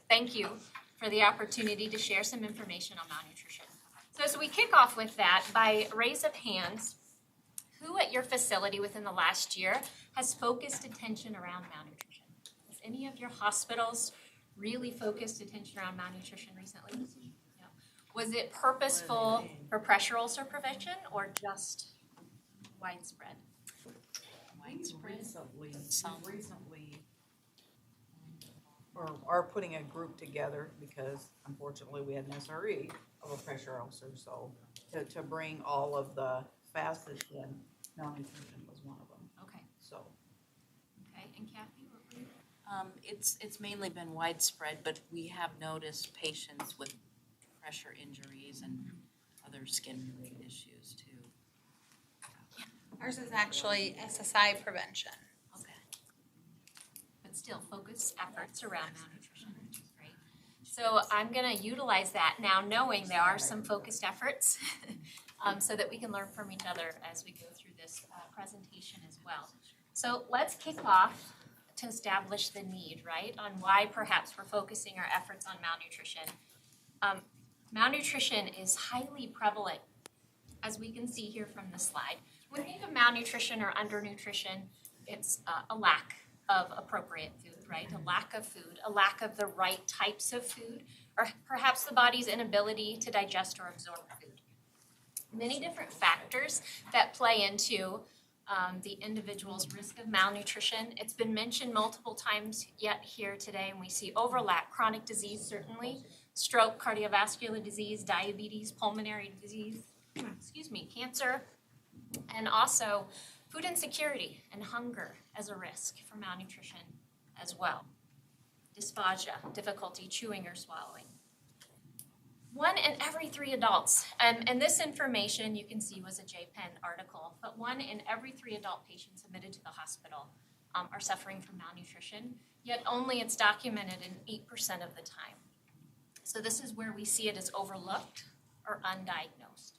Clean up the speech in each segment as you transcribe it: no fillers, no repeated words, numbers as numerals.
thank you for the opportunity to share some information on malnutrition. So as we kick off with that, by raise of hands, who at your facility within the last year has focused attention around malnutrition? Has any of your hospitals really focused attention around malnutrition recently? No. Was it purposeful for pressure ulcer prevention or just widespread? Recently are putting a group together because unfortunately we had an SRE of a pressure ulcer, so to bring all of the facets in, malnutrition was one of them. Okay. So. Okay, and Kathy, what were you? It's mainly been widespread, but we have noticed patients with pressure injuries and other skin-related issues too. Ours is actually SSI prevention. Okay. But still focus efforts around malnutrition, which is great. So I'm going to utilize that now, knowing there are some focused efforts so that we can learn from each other as we go through this presentation as well. So let's kick off to establish the need, right, on why perhaps we're focusing our efforts on malnutrition. Malnutrition is highly prevalent, as we can see here from the slide. When we think of malnutrition or undernutrition, it's a lack of appropriate food, right? A lack of food, a lack of the right types of food, or perhaps the body's inability to digest or absorb food. Many different factors that play into the individual's risk of malnutrition. It's been mentioned multiple times yet here today, and we see overlap. Chronic disease, certainly, stroke, cardiovascular disease, diabetes, pulmonary disease, cancer, and also food insecurity and hunger as a risk for malnutrition as well. Dysphagia, difficulty chewing or swallowing. 1 in every 3 adults, and this information you can see was a JPEN article, but 1 in every 3 adult patients admitted to the hospital are suffering from malnutrition, yet only it's documented in 8% of the time. So this is where we see it as overlooked or undiagnosed.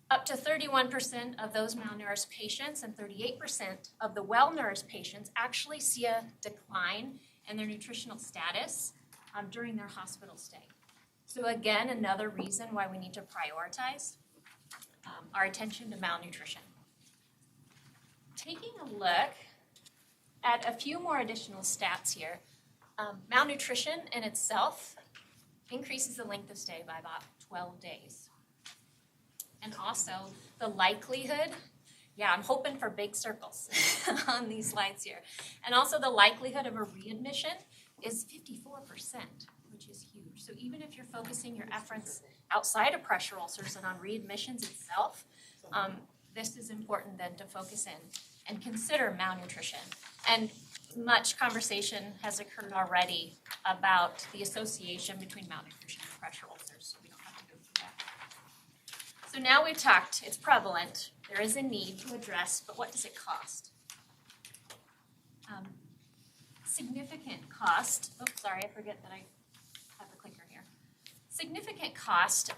Up to 31% of those malnourished patients and 38% of the well-nourished patients actually see a decline in their nutritional status during their hospital stay. So again, another reason why we need to prioritize our attention to malnutrition. Taking a look at a few more additional stats here, malnutrition in itself increases the length of stay by about 12 days. And also the likelihood, I'm hoping for big circles on these slides here. And also the likelihood of a readmission is 54%, which is huge. So even if you're focusing your efforts outside of pressure ulcers and on readmissions itself, this is important then to focus in and consider malnutrition. And much conversation has occurred already about the association between malnutrition and pressure ulcers, so we don't have to go through that. So now we've talked, it's prevalent, there is a need to address, but what does it cost? Significant cost, I forget that I have the clicker here. Significant cost,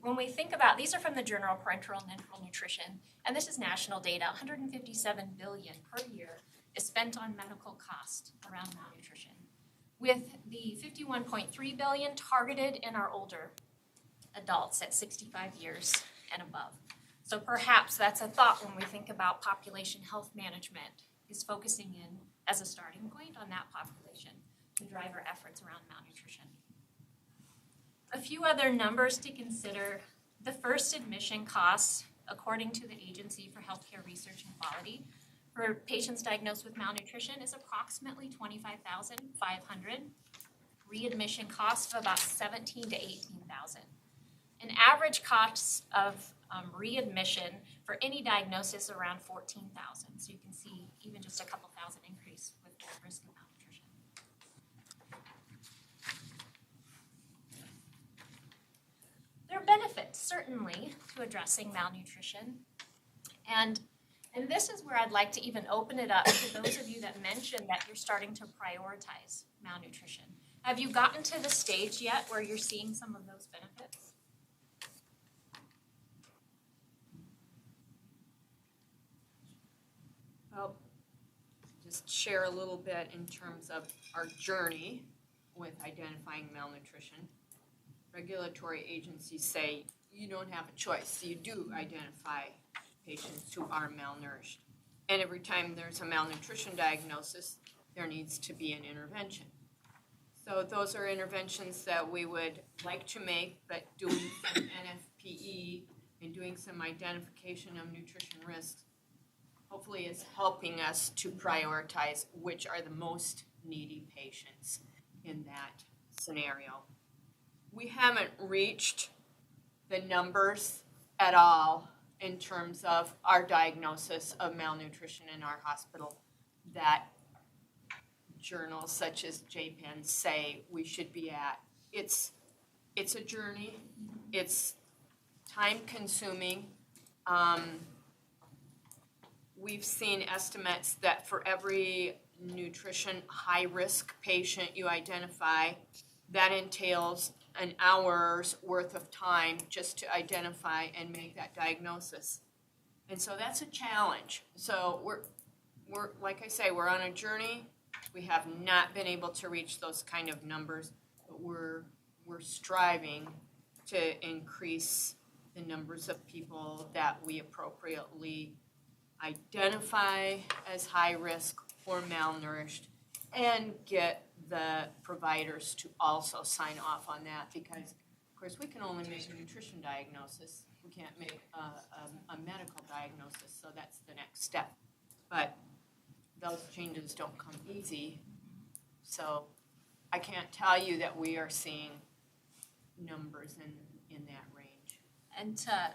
when we think about, these are from the Journal of Parenteral and Enteral Nutrition, and this is national data, $157 billion per year is spent on medical cost around malnutrition, with the $51.3 billion targeted in our older adults at 65 years and above. So perhaps that's a thought when we think about population health management, is focusing in as a starting point on that population to drive our efforts around malnutrition. A few other numbers to consider. The first admission costs, according to the Agency for Healthcare Research and Quality, for patients diagnosed with malnutrition is approximately $25,500. Readmission costs of about $17,000 to $18,000. An average cost of readmission for any diagnosis around $14,000. So you can see even just a couple thousand increase with the risk of malnutrition. There are benefits, certainly, to addressing malnutrition. And this is where I'd like to even open it up to those of you that mentioned that you're starting to prioritize malnutrition. Have you gotten to the stage yet where you're seeing some of those benefits? Well, just share a little bit in terms of our journey. with identifying malnutrition. Regulatory agencies say you don't have a choice. You do identify patients who are malnourished. And every time there's a malnutrition diagnosis, there needs to be an intervention. So those are interventions that we would like to make, but doing some NFPE and doing some identification of nutrition risks hopefully is helping us to prioritize which are the most needy patients in that scenario. We haven't reached the numbers at all in terms of our diagnosis of malnutrition in our hospital that journals such as JPEN say we should be at. It's a journey. It's time consuming. We've seen estimates that for every nutrition high risk patient you identify, that entails an hour's worth of time just to identify and make that diagnosis. And so that's a challenge. So we're like I say, we're on a journey. We have not been able to reach those kind of numbers, but we're striving to increase the numbers of people that we appropriately identify as high risk or malnourished and get the providers to also sign off on that, because of course we can only make a nutrition diagnosis. We can't make a medical diagnosis, so that's the next step. But those changes don't come easy, so I can't tell you that we are seeing numbers in that range. And to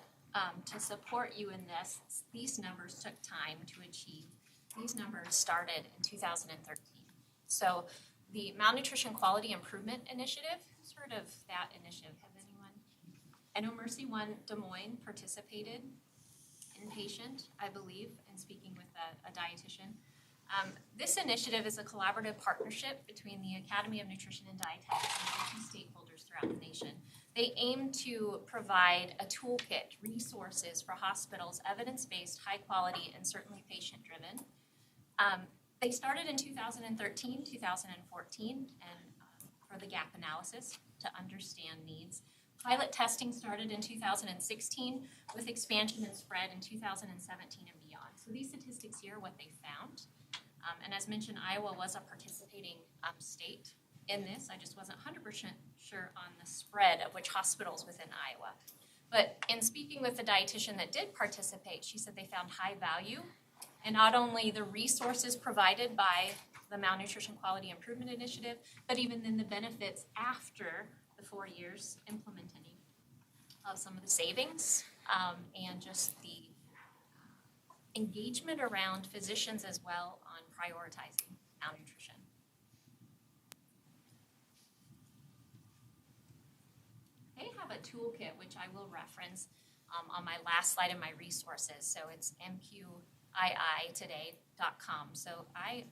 support you in this, these numbers took time to achieve. These numbers started in 2013. So the Malnutrition Quality Improvement Initiative, who's heard of that initiative? Have anyone? I know Mercy One Des Moines participated, inpatient, I believe, in speaking with a dietitian. This initiative is a collaborative partnership between the Academy of Nutrition and Dietetics and key stakeholders throughout the nation. They aim to provide a toolkit, resources for hospitals, evidence-based, high-quality, and certainly patient-driven. They started in 2013, 2014, and for the gap analysis to understand needs. Pilot testing started in 2016 with expansion and spread in 2017 and beyond. So these statistics here are what they found. And as mentioned, Iowa was a participating state in this. I just wasn't 100% sure on the spread of which hospitals within Iowa. But in speaking with the dietitian that did participate, she said they found high value in not only the resources provided by the Malnutrition Quality Improvement Initiative, but even then the benefits after the 4 years implementing of some of the savings and just the engagement around physicians as well on prioritizing malnutrition. They have a toolkit which I will reference on my last slide in my resources. So it's mqiitoday.com. So I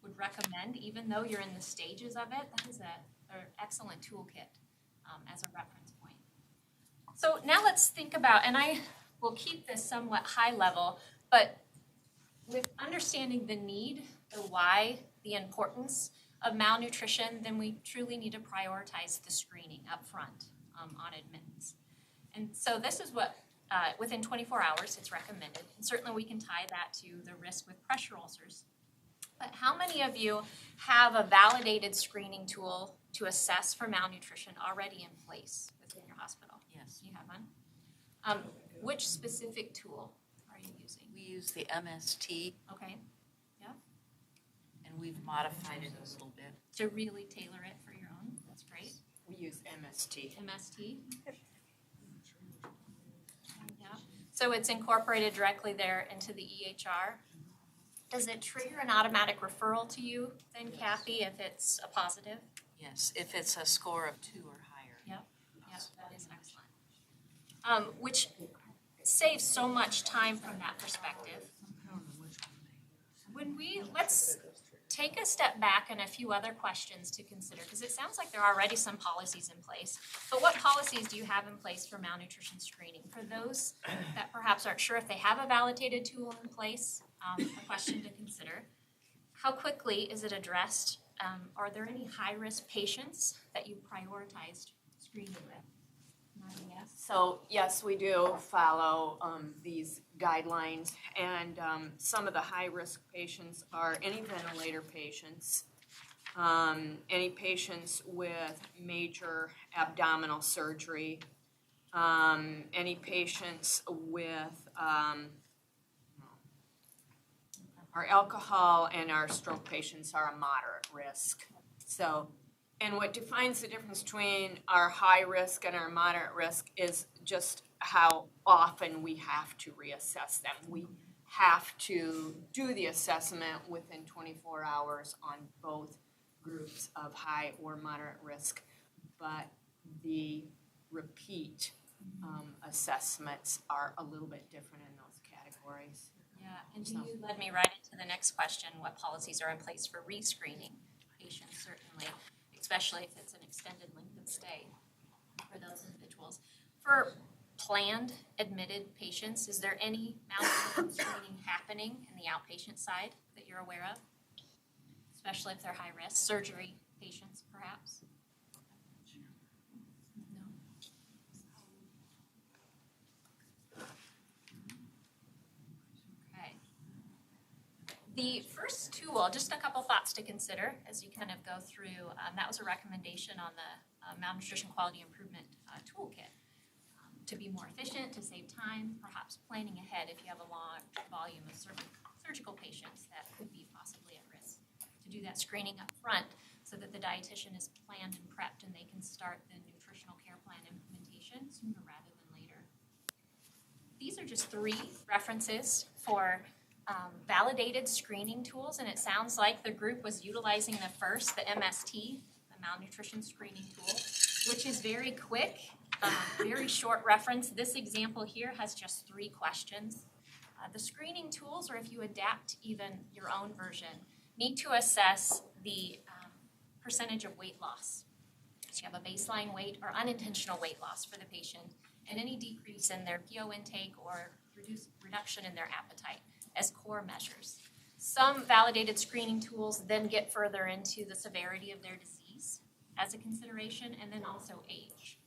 would recommend, even though you're in the stages of it, that is an excellent toolkit as a reference point. So now let's think about, and I will keep this somewhat high level, but with understanding the need, the why, the importance of malnutrition, then we truly need to prioritize the screening up front on admittance. And so this is what, within 24 hours, it's recommended. And certainly we can tie that to the risk with pressure ulcers. But how many of you have a validated screening tool to assess for malnutrition already in place within your hospital? Yes. You have one? Which specific tool are you using? We use the MST, Okay, and we've modified it a little bit. to really tailor it for your own. That's great. We use MST. MST. Yeah. So it's incorporated directly there into the EHR. Does it trigger an automatic referral to you then, Kathy, if it's a positive? Yes, if it's a score of 2 or higher. Yep, that is excellent. Which saves so much time from that perspective. Let's take a step back and a few other questions to consider, because it sounds like there are already some policies in place. But what policies do you have in place for malnutrition screening? For those that perhaps aren't sure if they have a validated tool in place, a question to consider. How quickly is it addressed are there any high-risk patients that you prioritized screening with? Nodding yes. So yes, we do follow these guidelines, and some of the high-risk patients are any ventilator patients, any patients with major abdominal surgery, any patients with our alcohol and our stroke patients are a moderate risk. So, and what defines the difference between our high risk and our moderate risk is just how often we have to reassess them. We have to do the assessment within 24 hours on both groups of high or moderate risk, but the repeat assessments are a little bit different in those categories. Yeah, and you led me right into the next question, what policies are in place for rescreening patients, certainly, especially if it's an extended length of stay for those individuals. For planned admitted patients, is there any malnutrition screening happening in the outpatient side that you're aware of? Especially if they're high risk, surgery patients perhaps? No. Okay. The first tool, just a couple thoughts to consider as you kind of go through, that was a recommendation on the Malnutrition Quality Improvement Toolkit. To be more efficient, to save time, perhaps planning ahead if you have a long volume of surgical patients that could be possibly at risk. To do that screening up front so that the dietitian is planned and prepped and they can start the nutritional care plan implementation sooner rather than later. These are just 3 references for validated screening tools, and it sounds like the group was utilizing the first, the MST, the Malnutrition Screening Tool, which is very quick, very short reference. This example here has just 3 questions. The screening tools, or if you adapt even your own version, need to assess the percentage of weight loss. So you have a baseline weight or unintentional weight loss for the patient, and any decrease in their PO intake or reduction in their appetite as core measures. Some validated screening tools then get further into the severity of their disease as a consideration, and then also age.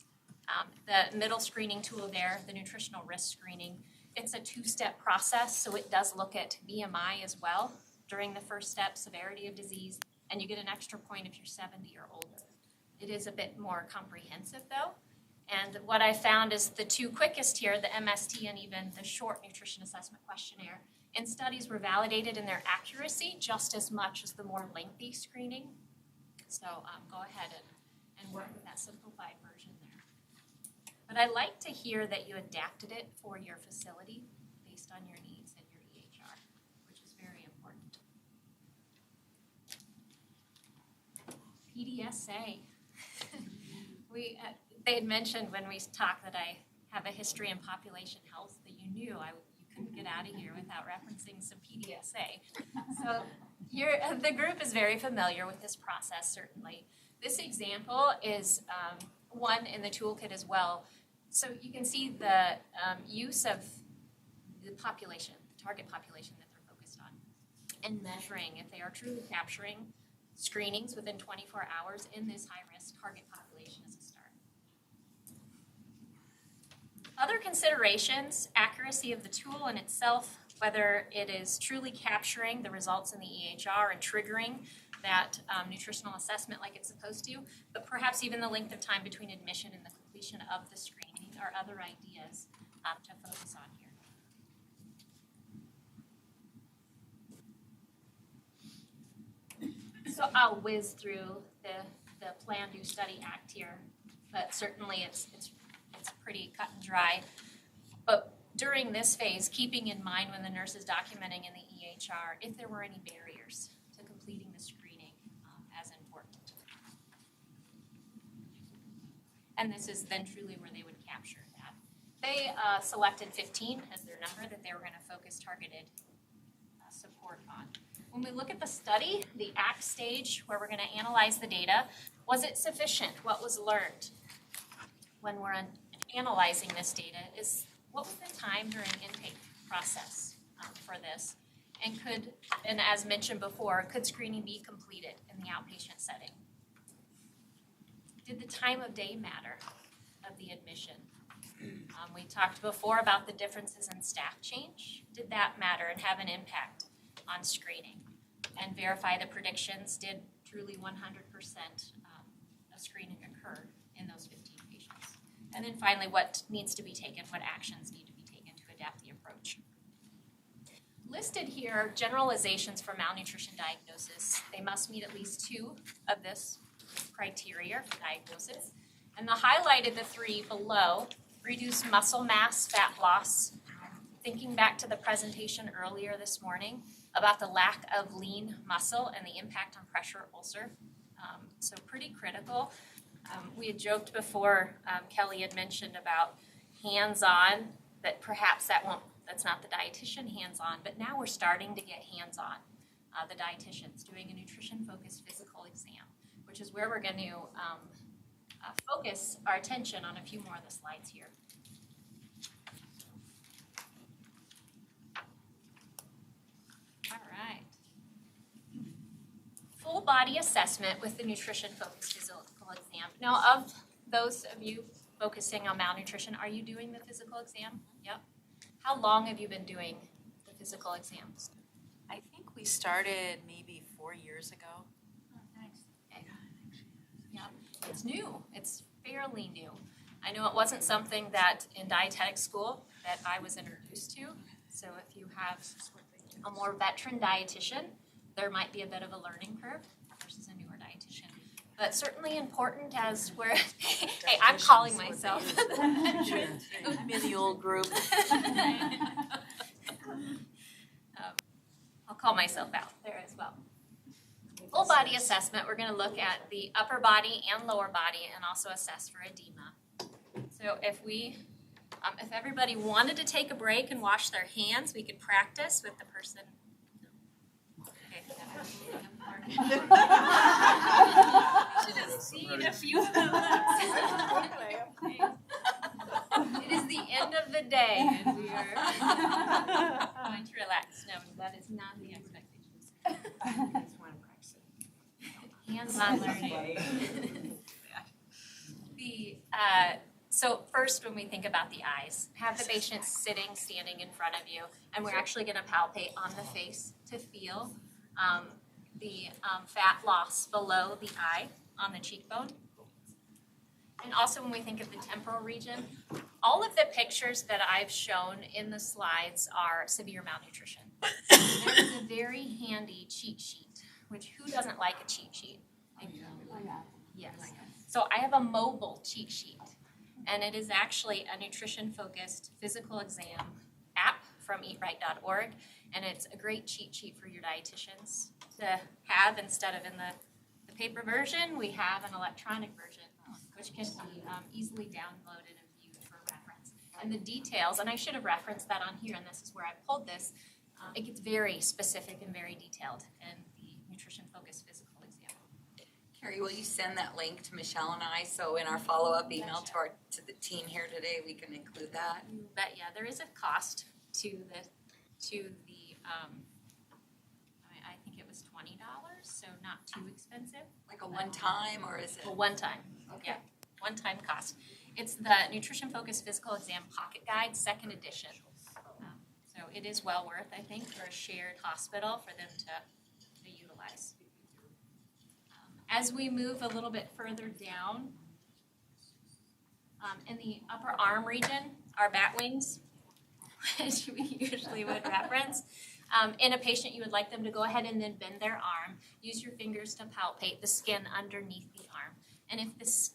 The middle screening tool there, the nutritional risk screening, it's a 2-step process, so it does look at BMI as well during the first step, severity of disease, and you get an extra point if you're 70 or older. It is a bit more comprehensive though, and what I found is the 2 quickest here, the MST and even the short nutrition assessment questionnaire, in studies were validated in their accuracy just as much as the more lengthy screening. So go ahead and work with that simplified version there. But I like to hear that you adapted it for your facility based on your needs and your EHR, which is very important. PDSA. They had mentioned when we talked that I have a history in population health, that you knew you couldn't get out of here without referencing some PDSA. So the group is very familiar with this process, certainly. This example is one in the toolkit as well. So you can see the use of the population, the target population that they're focused on, and measuring if they are truly capturing screenings within 24 hours in this high-risk target population as a start. Other considerations, accuracy of the tool in itself, whether it is truly capturing the results in the EHR and triggering that nutritional assessment like it's supposed to, but perhaps even the length of time between admission and the completion of the screening are other ideas to focus on here. So I'll whiz through the Plan, Do, Study, Act here, but certainly it's pretty cut and dry. But during this phase, keeping in mind when the nurse is documenting in the EHR if there were any barriers to completing the screening as important. And this is then truly where they would capture that. They selected 15 as their number that they were going to focus targeted support on. When we look at the study, the ACT stage, where we're going to analyze the data, was it sufficient? What was learned when we're analyzing this data is what was the time during intake process for this? And as mentioned before, could screening be completed in the outpatient setting? Did the time of day matter of the admission? We talked before about the differences in staff change. Did that matter and have an impact on screening? And verify the predictions, did truly 100% of screening occur in those 15 patients? And then finally, what needs to be taken, what actions need to be taken to adapt the approach? Listed here are generalizations for malnutrition diagnosis. They must meet at least 2 of this criteria for diagnosis. And the highlighted the 3 below: reduced muscle mass, fat loss. Thinking back to the presentation earlier this morning about the lack of lean muscle and the impact on pressure ulcer. So pretty critical. We had joked before, Kelly had mentioned about hands-on, that perhaps that's not the dietitian hands-on, but now we're starting to get hands-on. The dietitians doing a nutrition-focused physical exam, which is where we're going to focus our attention on a few more of the slides here. All right. Full body assessment with the nutrition-focused physical exam. Now, of those of you focusing on malnutrition, are you doing the physical exam? Yep. How long have you been doing the physical exams? I think we started maybe 4 years ago. Oh, nice. Okay. Yeah, it's new. It's fairly new. I know it wasn't something that in dietetic school that I was introduced to. So if you have a more veteran dietitian, there might be a bit of a learning curve versus a newer dietitian. But certainly important as we're, hey, I'm calling myself the veteran. It would be the old group. I'll call myself out there as well. Full body assessment, we're going to look at the upper body and lower body and also assess for edema. So if everybody wanted to take a break and wash their hands, we could practice with the person. Should have seen a few of them. It is the end of the day and we are going to relax. No, that is not the expectation. Hands-on learning. So first, when we think about the eyes, have the patient standing in front of you, and we're actually going to palpate on the face to feel the fat loss below the eye on the cheekbone. And also when we think of the temporal region, all of the pictures that I've shown in the slides are severe malnutrition. There is a very handy cheat sheet, which who doesn't like a cheat sheet? Yes. So I have a mobile cheat sheet, and it is actually a nutrition-focused physical exam app from eatright.org, and it's a great cheat sheet for your dietitians to have. Instead of in the paper version, we have an electronic version, which can be easily downloaded and viewed for reference. And the details, and I should have referenced that on here, and this is where I pulled this, it gets very specific and very detailed in the nutrition-focused physical exam. Cari, will you send that link to Michelle and I, so in our follow-up email to the team here today, we can include that? But yeah, there is a cost to the I think it was $20, so not too expensive. Like a one-time, or is it? A one-time, Okay. yeah, one-time cost. It's the Nutrition Focused Physical Exam Pocket Guide, 2nd edition. So it is well worth, I think, for a shared hospital for them to utilize. As we move a little bit further down, in the upper arm region, our bat wings, which we usually would reference. In a patient, you would like them to go ahead and then bend their arm. Use your fingers to palpate the skin underneath the arm. And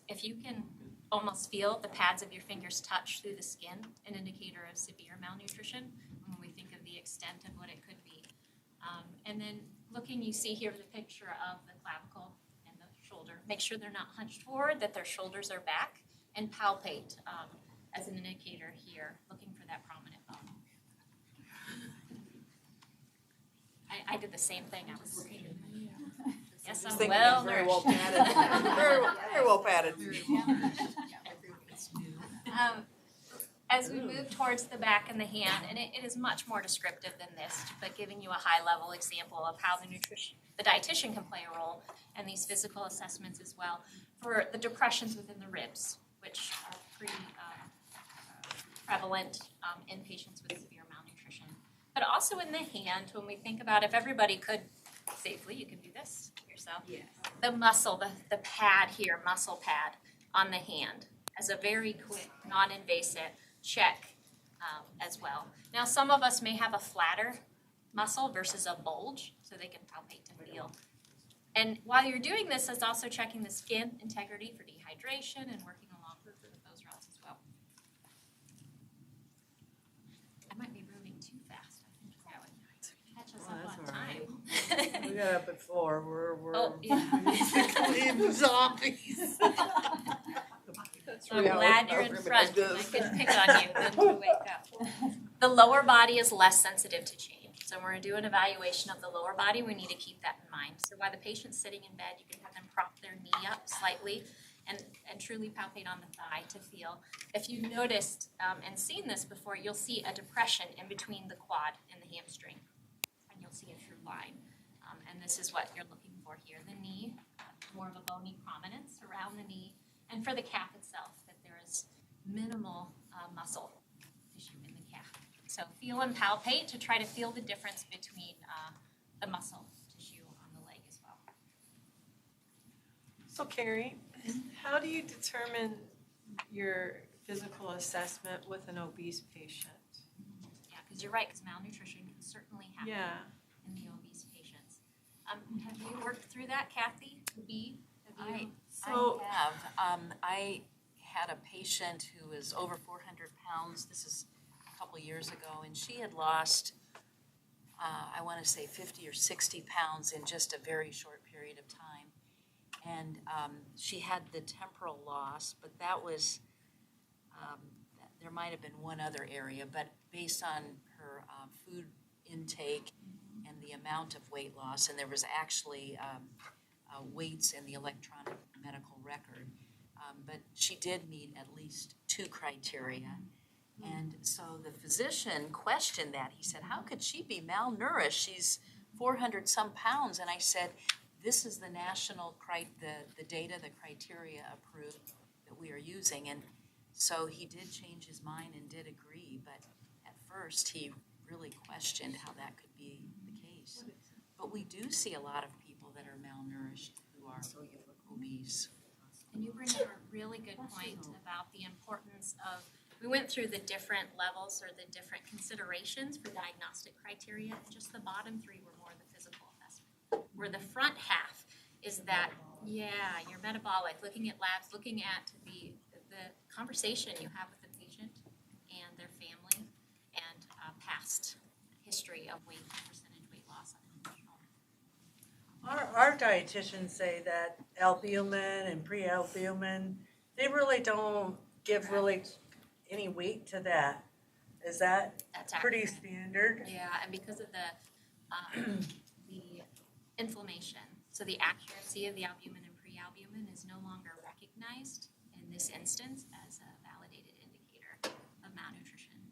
if you can almost feel the pads of your fingers touch through the skin, an indicator of severe malnutrition when we think of the extent of what it could be. And then looking, you see here the picture of the clavicle and the shoulder. Make sure they're not hunched forward, that their shoulders are back, and palpate as an indicator here, looking for that prominent bone. I did the same thing. I was looking. Yes, I'm well Very well nourished. padded. Very well padded. as we move towards the back and the hand, and it is much more descriptive than this, but giving you a high-level example of how the dietitian can play a role, and these physical assessments as well, for the depressions within the ribs, which are pretty prevalent in patients with severe malnutrition. But also in the hand, when we think about if everybody could safely, you can do this yourself. Yes. The muscle, the pad here, muscle pad on the hand, as a very quick, non-invasive check as well. Now, some of us may have a flatter muscle versus a bulge, so they can palpate and feel. And while you're doing this, it's also checking the skin integrity for dehydration and working along with those routes as well. I might be moving too fast. I think that would catch us up on time. We got up at 4, we're Oh, yeah. basically zombies. So I'm glad you're in front, because I couldn't pick on you when you wake up. The lower body is less sensitive to change. So when we're doing an evaluation of the lower body, we need to keep that in mind. So while the patient's sitting in bed, you can have them prop their knee up slightly and truly palpate on the thigh to feel. If you noticed and seen this before, you'll see a depression in between the quad and the hamstring. And you'll see a true line. And this is what you're looking for here. The knee, more of a bony prominence around the knee. And for the calf itself, that there is minimal muscle tissue in the calf. So feel and palpate to try to feel the difference between the muscle tissue on the leg as well. So Cari, how do you determine your physical assessment with an obese patient? Yeah, because you're right, because malnutrition can certainly happen Yeah. in the obese patients. Have you worked through that, Kathy? I So- I had a patient who was over 400 pounds. This is a couple years ago, and she had lost, I want to say 50 or 60 pounds in just a very short period of time. And she had the temporal loss, but that was, there might have been one other area, but based on her food intake and the amount of weight loss, and there was actually weights in the electronic medical record. But she did meet at least 2 criteria. And so the physician questioned that. He said, how could she be malnourished? She's 400 some pounds. And I said, this is the national, the data, the criteria approved that we are using. And so he did change his mind and did agree. But at first he really questioned how that could be the case. But we do see a lot of people that are malnourished who are obese. And you bring up a really good point about the importance of, we went through the different levels or the different considerations for diagnostic criteria, and just the bottom 3 were more the physical assessment. Where the front half is that, yeah, you're metabolic, looking at labs, looking at the conversation you have with the patient and their family, and past history of weight and percentage weight loss on Our dietitians say that albumin and pre-albumin, they really don't give really any weight to that. Is that That's pretty accurate. standard? Yeah, and because of the inflammation, so the accuracy of the albumin and pre-albumin is no longer recognized in this instance as a validated indicator of malnutrition.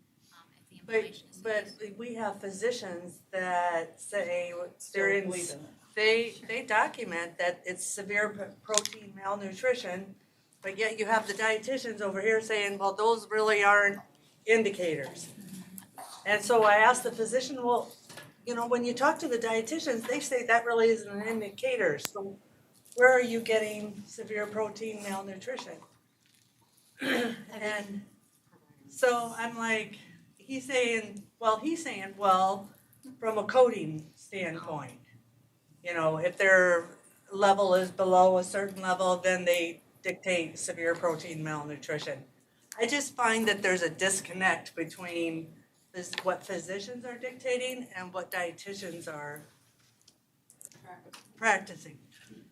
If the inflammation is But we have physicians that say they're in, believe in it. they document that it's severe protein malnutrition, but yet you have the dietitians over here saying, well, those really aren't indicators. And so I asked the physician, well, you know, when you talk to the dietitians, they say that really isn't an indicator. So where are you getting severe protein malnutrition? And so I'm like, he's saying, from a coding standpoint, you know, if their level is below a certain level, then they dictate severe protein malnutrition. I just find that there's a disconnect between what physicians are dictating and what dietitians are practicing.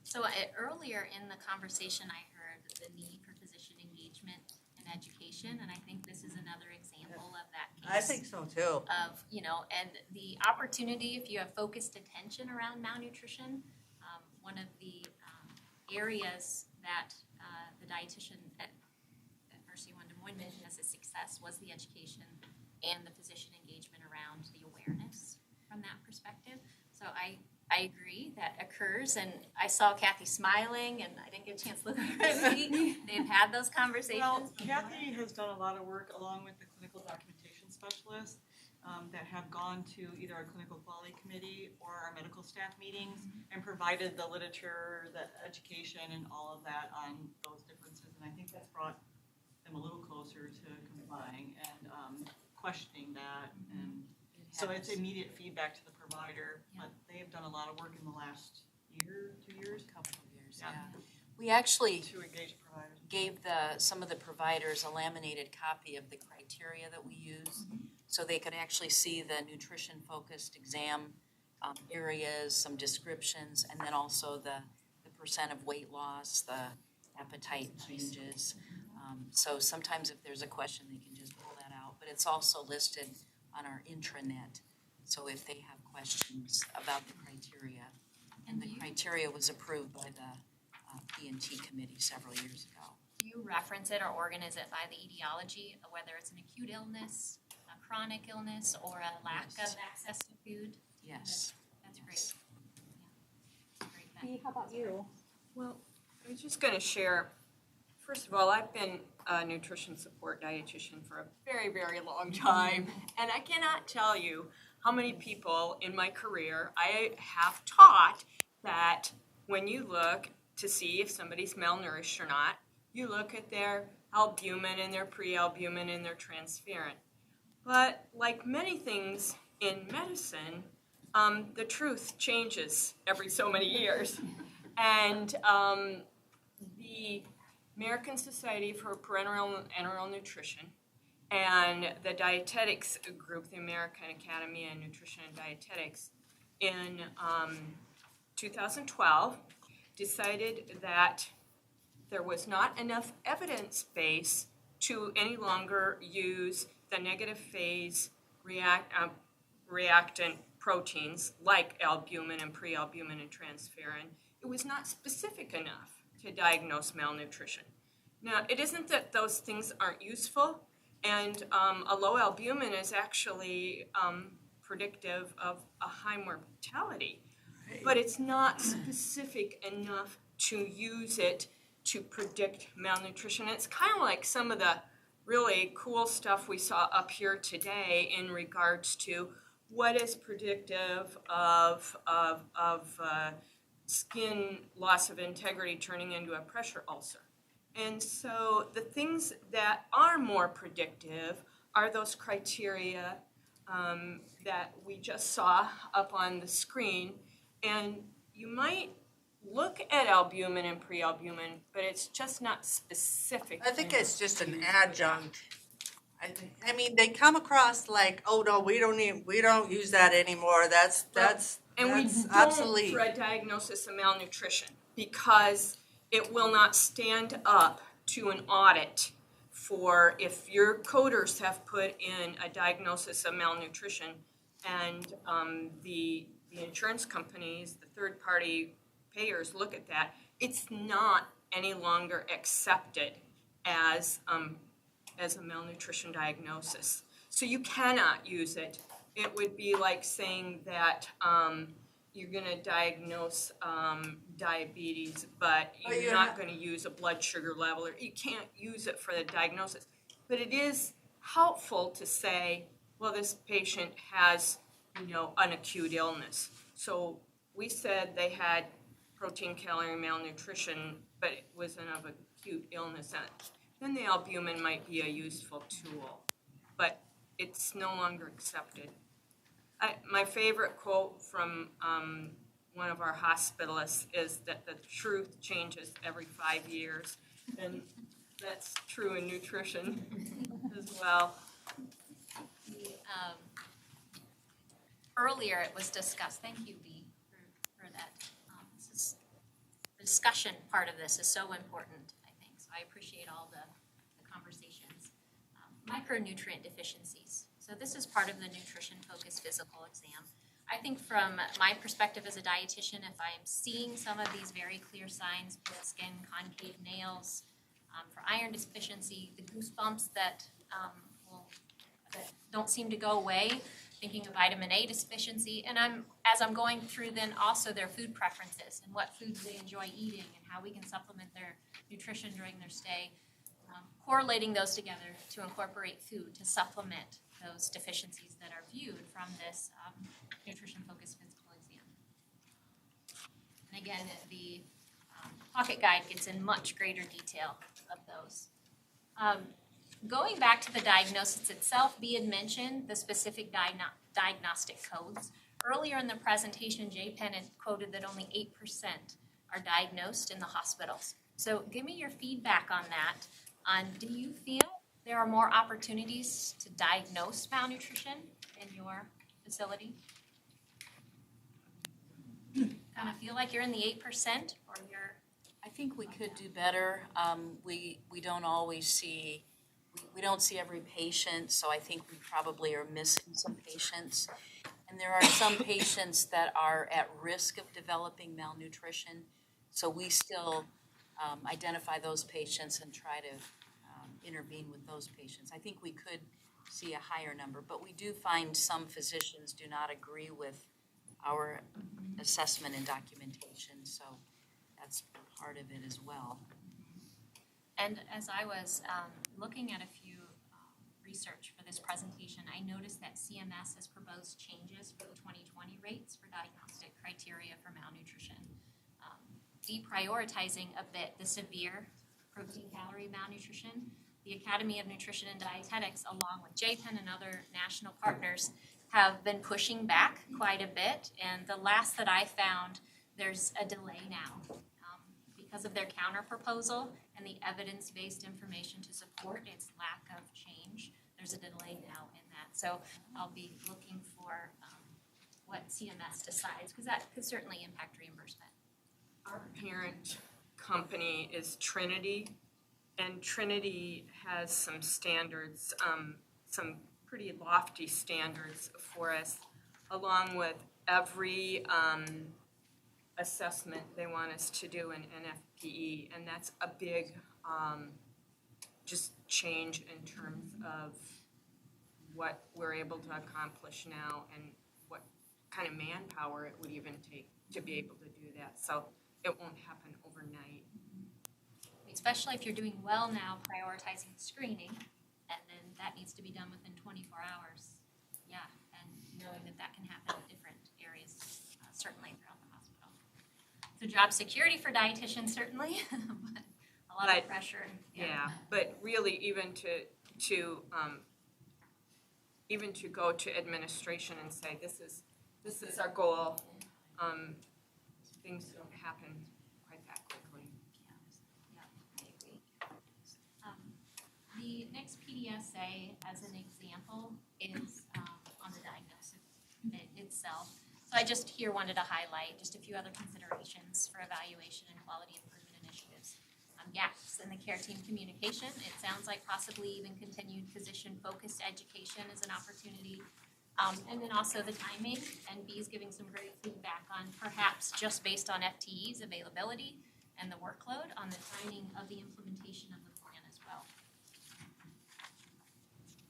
So earlier in the conversation, I heard the need for physician engagement and education, and I think this is another example of that piece. I think so too. Of, you know, and the opportunity, if you have focused attention around malnutrition, one of the areas that the dietitian at Mercy One Des would mention as a success was the education and the physician engagement around the awareness from that perspective. So I agree that occurs, and I saw Kathy smiling, and I didn't get a chance to look at her feet. They've had those conversations. Well, Kathy has done a lot of work along with the clinical documentation specialists that have gone to either our clinical quality committee or our medical staff meetings and provided the literature, the education, and all of that on those differences. And I think that's brought them a little closer to complying and questioning that. And so it's immediate feedback to the provider, but they have done a lot of work in the last year, 2 years. Couple of years, Yeah. yeah. We actually To engage providers. gave some of the providers a laminated copy of the criteria that we use, so they could actually see the nutrition-focused exam areas, some descriptions, and then also the percent of weight loss, the appetite changes. So sometimes if there's a question, they can just pull that out, but it's also listed on our intranet. So if they have questions about the criteria, and the criteria was approved by the P&T committee several years ago. Do you reference it or organize it by the etiology, whether it's an acute illness, a chronic illness, or a lack Yes. of access to food? Yes. That's Yes. great. Great, Beth. How about you? Well, I was just gonna share, first of all, I've been a nutrition support dietitian for a very, very long time, and I cannot tell you how many people in my career I have taught that when you look to see if somebody's malnourished or not, you look at their albumin and their pre-albumin and their transferrin. But like many things in medicine, the truth changes every so many years. And the American Society for Parenteral and Enteral Nutrition and the dietetics group, the American Academy of Nutrition and Dietetics, in 2012 decided that there was not enough evidence base to any longer use the negative phase reactant proteins like albumin and prealbumin and transferrin. It was not specific enough to diagnose malnutrition. Now, it isn't that those things aren't useful, and a low albumin is actually predictive of a high mortality, but it's not specific enough to use it to predict malnutrition. It's kind of like some of the really cool stuff we saw up here today in regards to what is predictive of skin loss of integrity turning into a pressure ulcer. And so the things that are more predictive are those criteria that we just saw up on the screen. And you might look at albumin and prealbumin, but it's just not specific. I think it's just an adjunct. I mean, they come across like, oh no, we don't use that anymore. That's And we don't obsolete. for a diagnosis of malnutrition because it will not stand up to an audit for if your coders have put in a diagnosis of malnutrition and the insurance companies, the third-party payers look at that, it's not any longer accepted as a malnutrition diagnosis. So you cannot use it. It would be like saying that you're going to diagnose diabetes, but you're not going to use a blood sugar level, or you can't use it for the diagnosis. But it is helpful to say, well, this patient has, an acute illness. So we said they had protein calorie malnutrition, but it wasn't of acute illness. Then the albumin might be a useful tool, but it's no longer accepted. My favorite quote from one of our hospitalists is that the truth changes every 5 years, and that's true in nutrition as well. Earlier it was discussed, thank you, Bea, for that. The discussion part of this is so important, I think, so I appreciate all the conversations. Micronutrient deficiencies. So this is part of the nutrition-focused physical exam. I think from my perspective as a dietitian, if I'm seeing some of these very clear signs, pale skin, concave nails, for iron deficiency, the goosebumps that that don't seem to go away, thinking of vitamin A deficiency, and as I'm going through then also their food preferences and what foods they enjoy eating and how we can supplement their nutrition during their stay, correlating those together to incorporate food to supplement those deficiencies that are viewed from this nutrition-focused physical exam. And again, the pocket guide gets in much greater detail of those. Going back to the diagnosis itself, Bea had mentioned the specific diagnostic codes. Earlier in the presentation, JPEN had quoted that only 8% are diagnosed in the hospitals. So give me your feedback on that. Do you feel there are more opportunities to diagnose malnutrition in your facility? Kind of feel like you're in the 8% or you're? I think we could do better. We don't always see, we don't see every patient, so I think we probably are missing some patients. And there are some patients that are at risk of developing malnutrition, so we still identify those patients and try to intervene with those patients. I think we could see a higher number, but we do find some physicians do not agree with our assessment and documentation, so that's part of it as well. And as I was looking at a few research for this presentation, I noticed that CMS has proposed changes for the 2020 rates for diagnostic criteria for malnutrition, deprioritizing a bit the severe protein calorie malnutrition. The Academy of Nutrition and Dietetics, along with JPEN and other national partners, have been pushing back quite a bit. And the last that I found, there's a delay now because of their counter proposal and the evidence-based information to support its lack of change. There's a delay now in that. So I'll be looking for what CMS decides, because that could certainly impact reimbursement. Our parent company is Trinity, and Trinity has some standards, some pretty lofty standards for us, along with every assessment they want us to do in NFPE, and that's a big just change in terms of what we're able to accomplish now and what kind of manpower it would even take to be able to do that. So it won't happen overnight. Especially if you're doing well now, prioritizing screening, and then that needs to be done within 24 hours. Yeah, and knowing that that can happen in different areas, certainly throughout the hospital. So job security for dietitians, certainly, but a lot of pressure. Yeah, but really even to go to administration and say this is our goal, things don't happen quite that quickly. Yeah, I agree. The next PDSA, as an example, is on the diagnosis itself. So I just here wanted to highlight just a few other considerations for evaluation and quality improvement initiatives. Gaps in the care team communication. It sounds like possibly even continued physician-focused education is an opportunity. And then also the timing, and Bee's giving some great feedback on perhaps just based on FTE's availability and the workload on the timing of the implementation of the plan as well.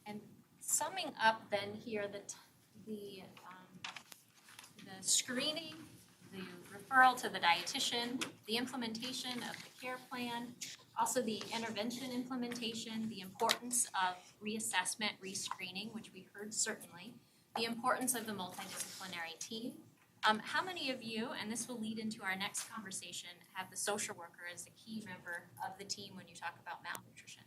And summing up then here, the screening, the referral to the dietitian, the implementation of the care plan, also the intervention implementation, the importance of reassessment, rescreening, which we heard certainly, the importance of the multidisciplinary team. How many of you, and this will lead into our next conversation, have the social worker as a key member of the team when you talk about malnutrition?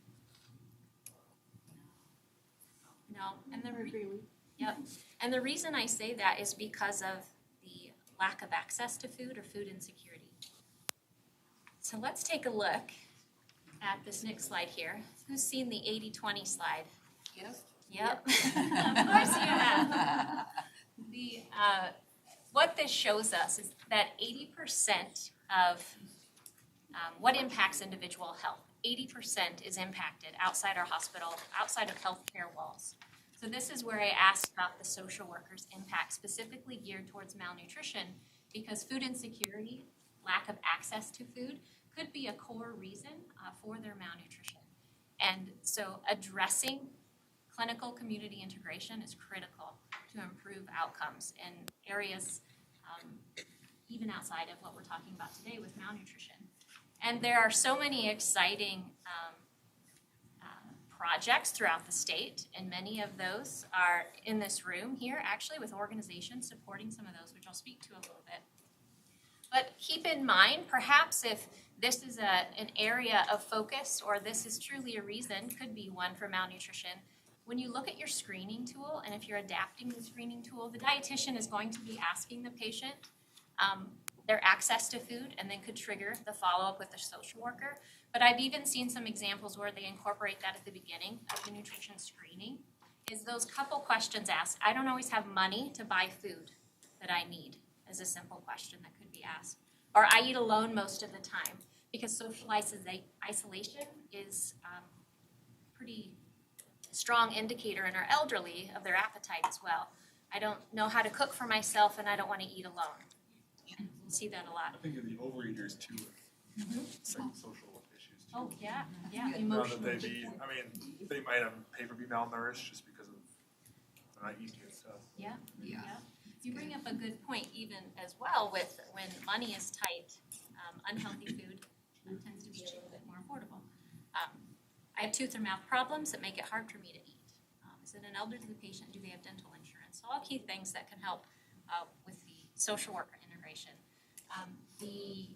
No, and and the reason I say that is because of the lack of access to food or food insecurity. So let's take a look at this next slide here. Who's seen the 80-20 slide? Yes. Yep. Of course you have. What this shows us is that 80% of what impacts individual health, 80% is impacted outside our hospital, outside of healthcare walls. So this is where I asked about the social workers' impact, specifically geared towards malnutrition, because food insecurity, lack of access to food, could be a core reason for their malnutrition. And so addressing clinical community integration is critical to improve outcomes in areas even outside of what we're talking about today with malnutrition. And there are so many exciting projects throughout the state, and many of those are in this room here, actually, with organizations supporting some of those, which I'll speak to a little bit. But keep in mind, perhaps if this is an area of focus, or this is truly a reason, could be one for malnutrition, when you look at your screening tool, and if you're adapting the screening tool, the dietitian is going to be asking the patient their access to food, and then could trigger the follow-up with the social worker. But I've even seen some examples where they incorporate that at the beginning of the nutrition screening, is those couple questions asked. I don't always have money to buy food that I need, is a simple question that could be asked. Or I eat alone most of the time, because social isolation is pretty strong indicator in our elderly of their appetite as well. I don't know how to cook for myself, and I don't want to eat alone. You see that a lot. I think of the overeaters too, some social issues too. Oh, yeah, Not emotional. that they might have pay for being malnourished just because of they're not eating good stuff. Yeah. You bring up a good point even as well with when money is tight, unhealthy food tends to be a little bit more affordable. I have tooth or mouth problems that make it hard for me to eat. Is it an elderly patient? Do they have dental insurance? So all key things that can help with the social worker integration. The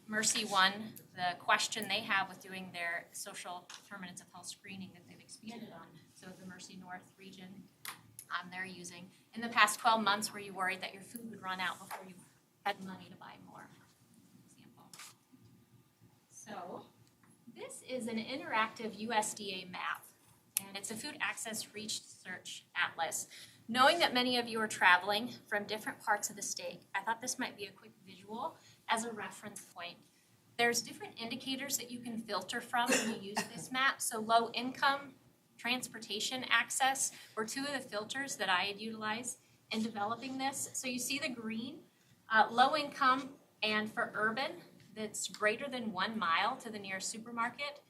Mercy One, the question they have with doing their social determinants of health screening that they've expanded on, so the Mercy North region they're using. In the past 12 months, were you worried that your food would run out before you had money to buy more? Example. So this is an interactive USDA map, and it's a food access research atlas. Knowing that many of you are traveling from different parts of the state, I thought this might be a quick visual as a reference point. There's different indicators that you can filter from when you use this map. So low income, transportation access were two of the filters that I had utilized in developing this. So you see the green, low income, and for urban, that's greater than 1 mile to the nearest supermarket,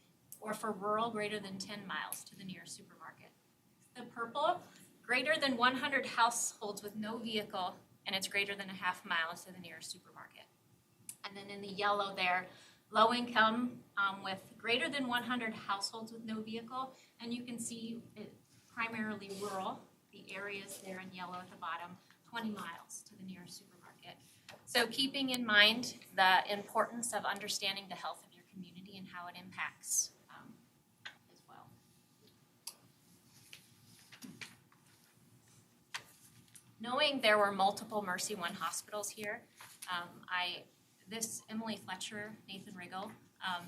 or for rural, greater than 10 miles to the nearest supermarket. The purple, greater than 100 households with no vehicle, and it's greater than a half mile to the nearest supermarket. And then in the yellow there, low income with greater than 100 households with no vehicle, and you can see it primarily rural, the areas there in yellow at the bottom, 20 miles to the nearest supermarket. So keeping in mind the importance of understanding the health of your community and how it impacts as well. Knowing there were multiple Mercy One hospitals here, Emily Fletcher, Nathan Riggle,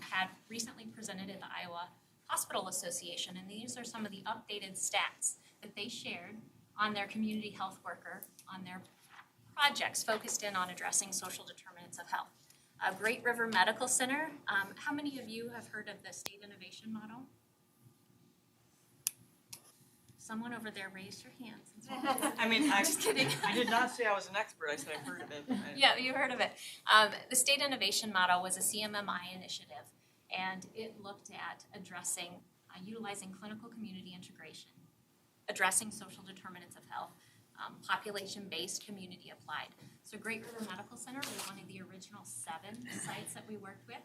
had recently presented at the Iowa Hospital Association, and these are some of the updated stats that they shared on their community health worker, on their projects focused in on addressing social determinants of health. Great River Medical Center, how many of you have heard of the state innovation model? Someone over there raised your hands. Just kidding. I did not say I was an expert. I said I've heard of it. Yeah, you heard of it. The state innovation model was a CMMI initiative, and it looked at addressing, utilizing clinical community integration, addressing social determinants of health, population-based, community applied. So Great River Medical Center was one of the original 7 sites that we worked with.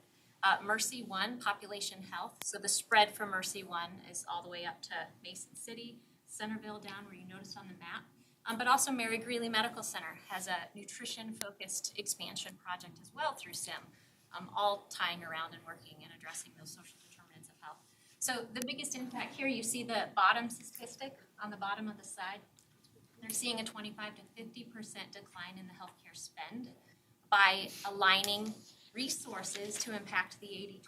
Mercy One, population health. So the spread from Mercy One is all the way up to Mason City, Centerville down where you noticed on the map. But also Mary Greeley Medical Center has a nutrition-focused expansion project as well through SIM, all tying around and working and addressing those social determinants of health. So the biggest impact here, you see the bottom statistic on the bottom of the slide. They're seeing a 25 to 50% decline in the healthcare spend by aligning resources to impact the 80-20.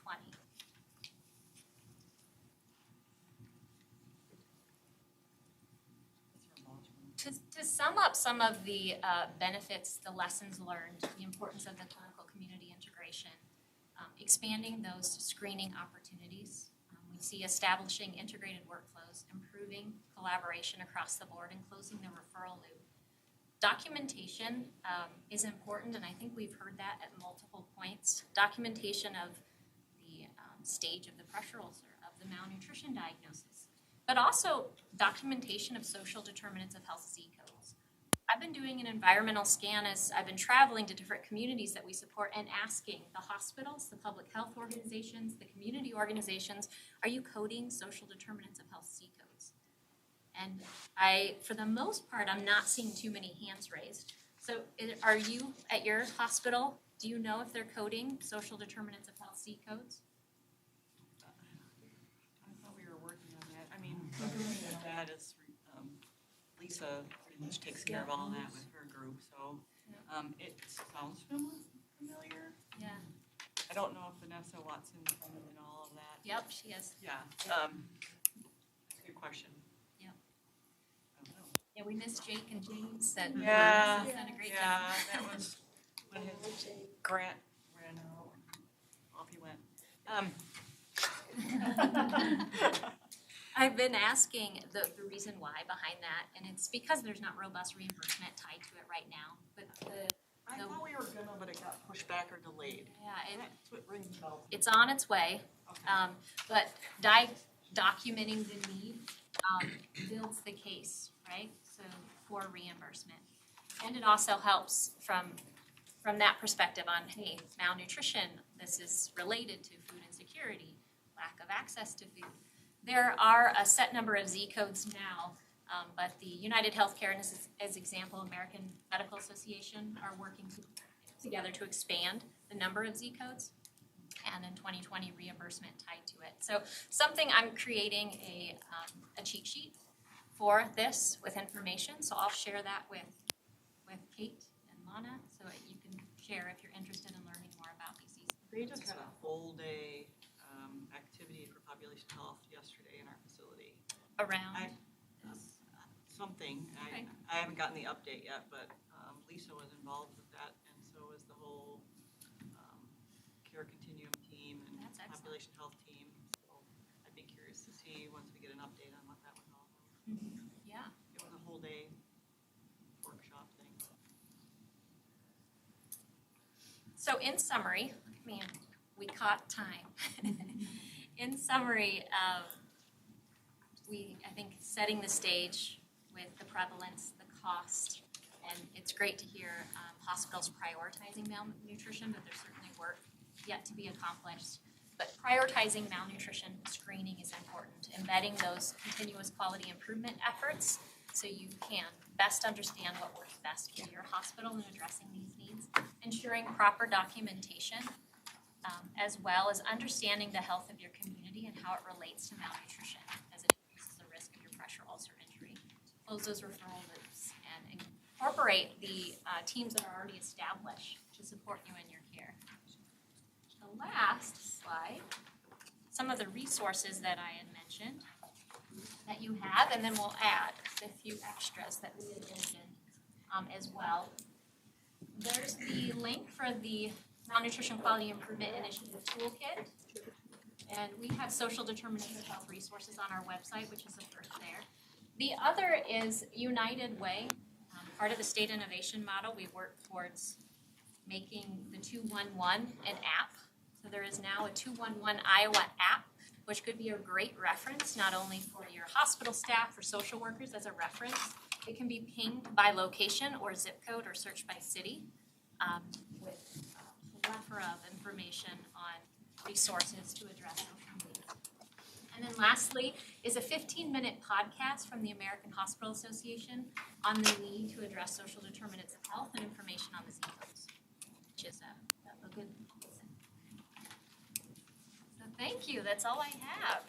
To sum up some of the benefits, the lessons learned, the importance of the clinical community integration, expanding those screening opportunities. We see establishing integrated workflows, improving collaboration across the board, and closing the referral loop. documentation is important, and I think we've heard that at multiple points. Documentation of the stage of the pressure ulcer, of the malnutrition diagnosis, but also documentation of social determinants of health Z codes. I've been doing an environmental scan as I've been traveling to different communities that we support and asking the hospitals, the public health organizations, the community organizations, are you coding social determinants of health Z codes? And for the most part, I'm not seeing too many hands raised. So are you at your hospital, do you know if they're coding social determinants of health Z codes? I thought we were working on that. I mean, that is, Lisa pretty much takes care of all that with her group, so, it sounds familiar. Yeah. I don't know if Vanessa Watson's in all of that. Yep, she is. Yeah, good question. Yep. I don't know. Yeah, we miss Jake and James and Yeah, he's done a great job. yeah, that was when his grant ran out, off he went. I've been asking the reason why behind that, and it's because there's not robust reimbursement tied to it right now. But I thought we were gonna, but it got pushed back or delayed. yeah, That's what rings bells. it's on its way. Okay. But documenting the need builds the case, right? So for reimbursement, and it also helps from that perspective on, hey, malnutrition. This is related to food insecurity, lack of access to food. There are a set number of Z codes now, but the United Healthcare, and as example, American Medical Association are working together to expand the number of Z codes, and in 2020 reimbursement tied to it. So something I'm creating a cheat sheet for this with information. So I'll share that with Kate and Lana, so that you can share if you're interested in learning more about these. They just had a full day activity for population health yesterday in our facility. Around Something, Okay. I haven't gotten the update yet, but Lisa was involved with that, and so was the whole care continuum team and That's excellent. population health team. So I'd be curious to see once we get an update on what that was all about. Yeah. It was a whole day workshop thing. So in summary, man, we caught time. In summary, I think setting the stage with the prevalence, the cost, and it's great to hear hospitals prioritizing malnutrition, but there's certainly work yet to be accomplished. But prioritizing malnutrition screening is important, embedding those continuous quality improvement efforts so you can best understand what works best for your hospital in addressing these needs, ensuring proper documentation, as well as understanding the health of your community and how it relates to malnutrition as it increases the risk of your pressure ulcer injury. Close those referral loops and incorporate the teams that are already established to support you in your care. The last slide, some of the resources that I had mentioned that you have, and then we'll add a few extras that we had mentioned as well. There's the link for the Malnutrition Quality Improvement Initiative Toolkit. And we have social determinants of health resources on our website, which is the first there. The other is United Way. Part of the state innovation model, we work towards making the 211 an app. So there is now a 211 Iowa app, which could be a great reference, not only for your hospital staff or social workers as a reference. It can be pinged by location or zip code or searched by city with a plethora of information on resources to address social needs. And then lastly is a 15-minute podcast from the American Hospital Association on the need to address social determinants of health and information on the Z codes, which is a good listen. So thank you, that's all I have.